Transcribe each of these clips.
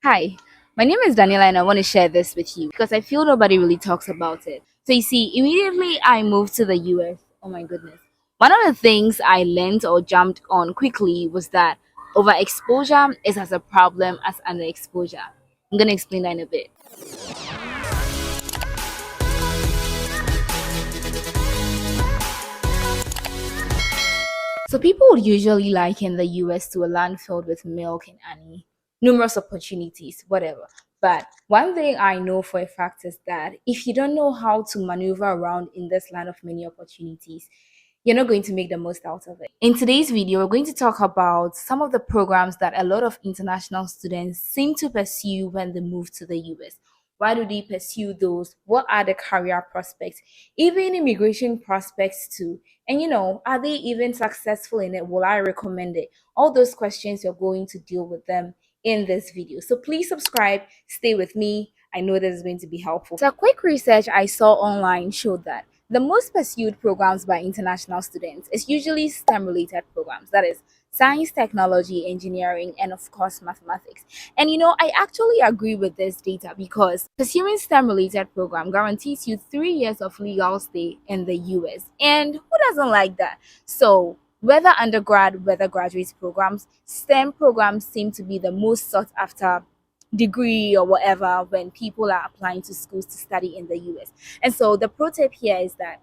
Hi, my name is Daniela and I want to share this with you because I feel nobody really talks about it. So, you see, immediately I moved to the US. Oh my goodness. One of the things I learned or jumped on quickly was that overexposure is as a problem as underexposure. I'm going to explain that in a bit. So people would usually liken the US to a land filled with milk and honey, numerous opportunities, whatever. But one thing I know for a fact is that if you don't know how to maneuver around in this land of many opportunities, you're not going to make the most out of it. In today's video, we're going to talk about some of the programs that a lot of international students seem to pursue when they move to the US. Why do they pursue those? What are the career prospects? Even immigration prospects too. And are they even successful in it? Will I recommend it? All those questions you're going to deal with them in this video. So please subscribe, stay with me. I know this is going to be helpful. So a quick research I saw online showed that the most pursued programs by international students is usually STEM related programs. That is science, technology, engineering, and of course mathematics. And I actually agree with this data because pursuing STEM related program guarantees you 3 years of legal stay in the US. And who doesn't like that? So whether undergrad, whether graduate programs, STEM programs seem to be the most sought after degree or whatever when people are applying to schools to study in the US. And so the pro tip here is that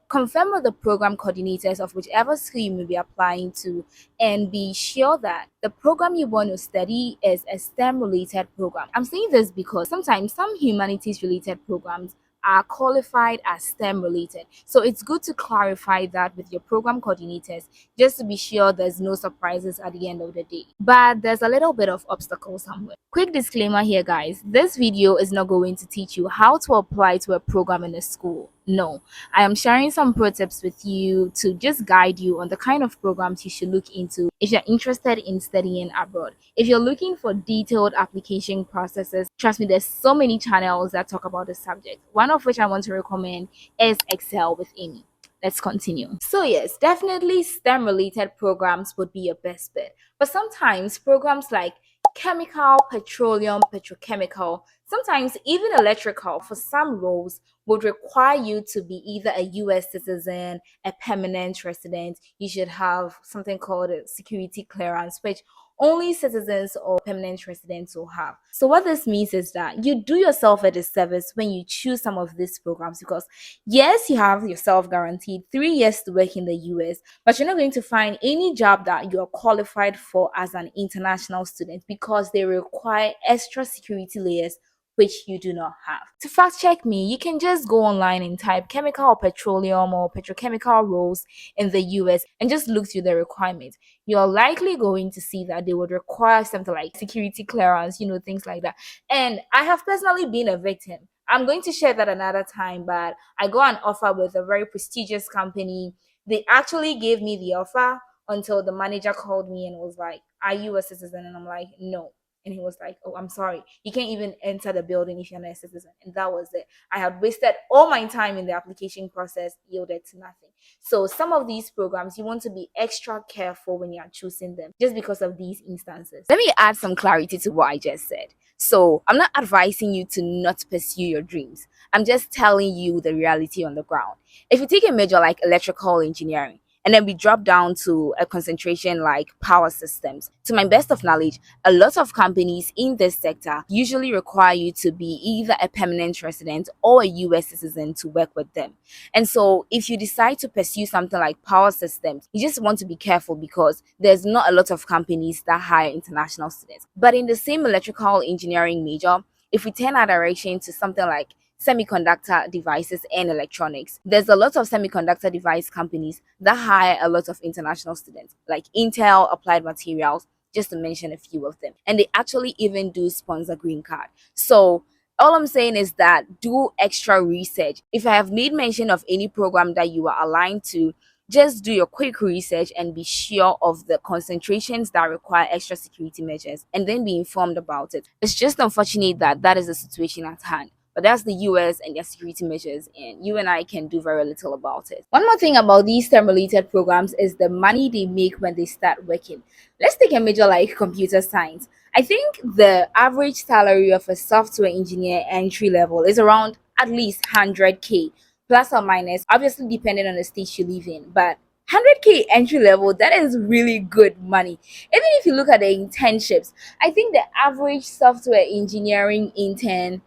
confirm with the program coordinators of whichever school you may be applying to and be sure that the program you want to study is a STEM related program. I'm saying this because sometimes some humanities related programs are qualified as STEM related. So it's good to clarify that with your program coordinators just to be sure there's no surprises at the end of the day. But there's a little bit of obstacle somewhere. Quick disclaimer here, guys. This video is not going to teach you how to apply to a program in a school. No, I am sharing some pro tips with you to just guide you on the kind of programs you should look into if you're interested in studying abroad. If you're looking for detailed application processes, trust me, there's so many channels that talk about the subject. One of which I want to recommend is Excel with Amy. Let's continue. So yes, definitely STEM related programs would be your best bet. But sometimes programs like chemical, petroleum, petrochemical, sometimes even electrical for some roles would require you to be either a US citizen, a permanent resident. You should have something called a security clearance, which only citizens or permanent residents will have. So what this means is that you do yourself a disservice when you choose some of these programs because yes, you have yourself guaranteed 3 years to work in the US, but you're not going to find any job that you're qualified for as an international student because they require extra security layers which you do not have. To fact check me, you can just go online and type chemical or petroleum or petrochemical roles in the US and just look through the requirements. You're likely going to see that they would require something like security clearance, things like that. And I have personally been a victim. I'm going to share that another time, but I got an offer with a very prestigious company. They actually gave me the offer until the manager called me and was like, "Are you a citizen?" And I'm like, "No." And he was like, "Oh, I'm sorry. You can't even enter the building if you're not a citizen." And that was it. I had wasted all my time in the application process, yielded to nothing. So some of these programs, you want to be extra careful when you are choosing them just because of these instances. Let me add some clarity to what I just said. So I'm not advising you to not pursue your dreams. I'm just telling you the reality on the ground. If you take a major like electrical engineering, and then we drop down to a concentration like power systems. To my best of knowledge, a lot of companies in this sector usually require you to be either a permanent resident or a US citizen to work with them. And so if you decide to pursue something like power systems, you just want to be careful because there's not a lot of companies that hire international students. But in the same electrical engineering major, if we turn our direction to something like semiconductor devices and electronics, there's a lot of semiconductor device companies that hire a lot of international students, like Intel, Applied Materials, just to mention a few of them. And they actually even do sponsor green card. So all I'm saying is that do extra research. If I have made mention of any program that you are aligned to, just do your quick research and be sure of the concentrations that require extra security measures and then be informed about it. It's just unfortunate that that is the situation at hand. But that's the US and their security measures, and you and I can do very little about it. One more thing about these STEM related programs is the money they make when they start working. Let's take a major like computer science. I think the average salary of a software engineer entry level is around at least 100K plus or minus, obviously depending on the state you live in. But 100K entry level, that is really good money. Even if you look at the internships, I think the average software engineering intern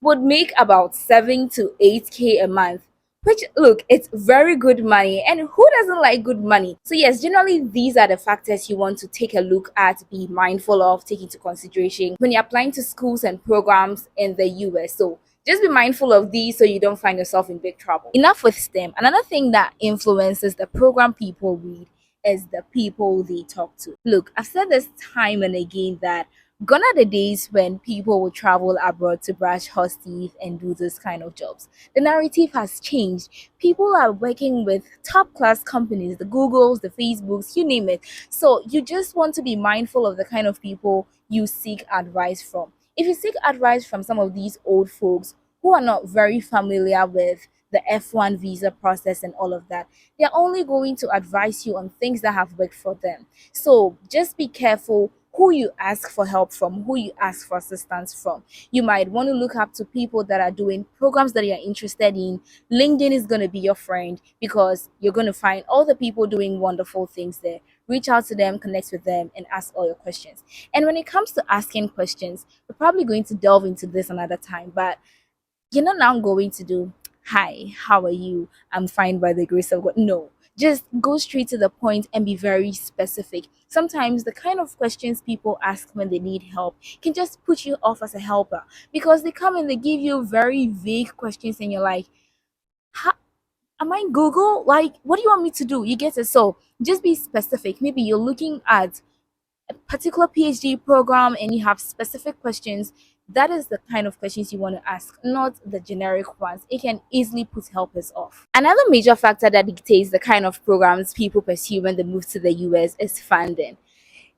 would make about 7 to 8K a month, which, look, it's very good money, and who doesn't like good money? So yes, generally these are the factors you want to take a look at, be mindful of, take into consideration when you're applying to schools and programs in the US. So just be mindful of these so you don't find yourself in big trouble. Enough with STEM. Another thing that influences the program people read is the people they talk to. Look, I've said this time and again that gone are the days when people will travel abroad to brush horse teeth and do this kind of jobs. The narrative has changed. People are working with top class companies, the Googles, the Facebooks, you name it. So you just want to be mindful of the kind of people you seek advice from. If you seek advice from some of these old folks who are not very familiar with the F1 visa process and all of that, they're only going to advise you on things that have worked for them. So just be careful who you ask for help from, who you ask for assistance from. You might want to look up to people that are doing programs that you're interested in. LinkedIn is going to be your friend because you're going to find all the people doing wonderful things there. Reach out to them, connect with them, and ask all your questions. And when it comes to asking questions, we're probably going to delve into this another time, but you're not now going to do, "Hi, how are you? I'm fine by the grace of God." No, just go straight to the point and be very specific. Sometimes the kind of questions people ask when they need help can just put you off as a helper because they come and they give you very vague questions, and you're like, "How am I Google? Like, what do you want me to do?" You get it? So just be specific. Maybe you're looking at a particular PhD program and you have specific questions. That is the kind of questions you want to ask, not the generic ones. It can easily put helpers off. Another major factor that dictates the kind of programs people pursue when they move to the US is funding.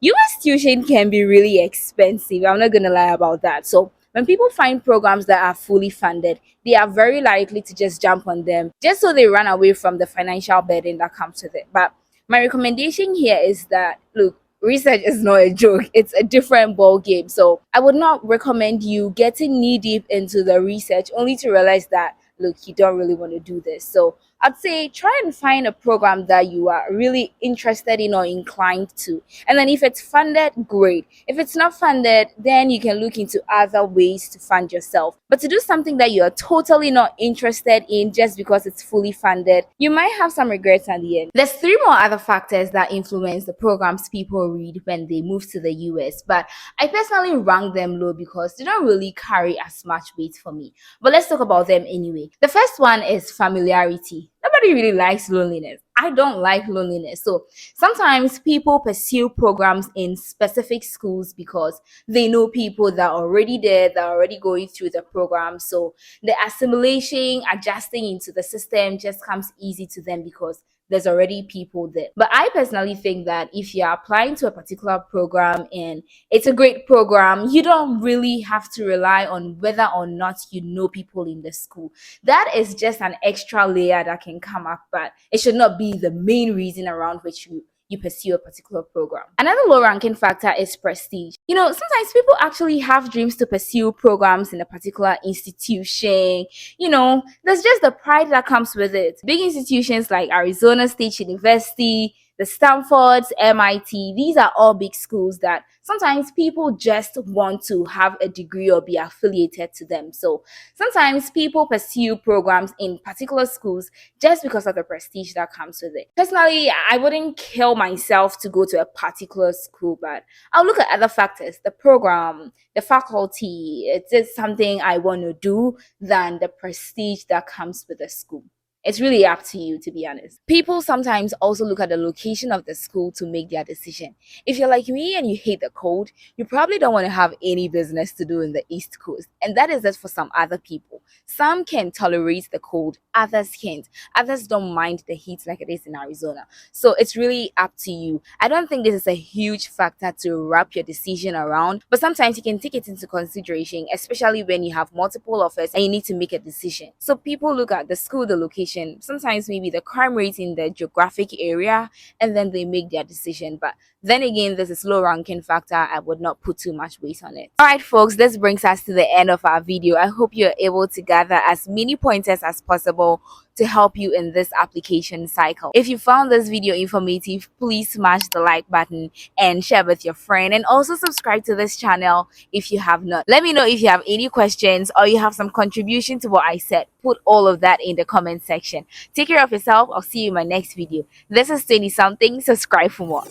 US tuition can be really expensive. I'm not going to lie about that. So, when people find programs that are fully funded, they are very likely to just jump on them just so they run away from the financial burden that comes with it. But my recommendation here is that, look, research is not a joke, it's a different ball game. So, I would not recommend you getting knee deep into the research only to realize that, look, you don't really want to do this. So, I'd say try and find a program that you are really interested in or inclined to. And then if it's funded, great. If it's not funded, then you can look into other ways to fund yourself. But to do something that you are totally not interested in just because it's fully funded, you might have some regrets at the end. There's three more other factors that influence the programs people read when they move to the US, but I personally rank them low because they don't really carry as much weight for me. But let's talk about them anyway. The first one is familiarity. Nobody really likes loneliness. I don't like loneliness. So sometimes people pursue programs in specific schools because they know people that are already there, that are already going through the program. So the assimilation, adjusting into the system just comes easy to them because there's already people there. But I personally think that if you're applying to a particular program and it's a great program, you don't really have to rely on whether or not you know people in the school. That is just an extra layer that can come up, but it should not be the main reason around which you pursue a particular program. Another low ranking factor is prestige. Sometimes people actually have dreams to pursue programs in a particular institution. There's just the pride that comes with it. Big institutions like Arizona State University, the Stanfords, MIT, these are all big schools that sometimes people just want to have a degree or be affiliated to them. So sometimes people pursue programs in particular schools just because of the prestige that comes with it. Personally, I wouldn't kill myself to go to a particular school, but I'll look at other factors, the program, the faculty. It's something I want to do than the prestige that comes with the school. It's really up to you, to be honest. People sometimes also look at the location of the school to make their decision. If you're like me and you hate the cold, you probably don't want to have any business to do in the East Coast. And that is just for some other people. Some can tolerate the cold, others can't. Others don't mind the heat like it is in Arizona. So it's really up to you. I don't think this is a huge factor to wrap your decision around, but sometimes you can take it into consideration, especially when you have multiple offers and you need to make a decision. So people look at the school, the location, information, sometimes maybe the crime rate in the geographic area, and then they make their decision. But then again, this is low ranking factor. I would not put too much weight on it. All right, folks, this brings us to the end of our video. I hope you're able to gather as many pointers as possible to help you in this application cycle. If you found this video informative, please smash the like button and share with your friend, and also subscribe to this channel if you have not. Let me know if you have any questions or you have some contribution to what I said. Put all of that in the comment section. Take care of yourself. I'll see you in my next video. This is 20 something. Subscribe for more.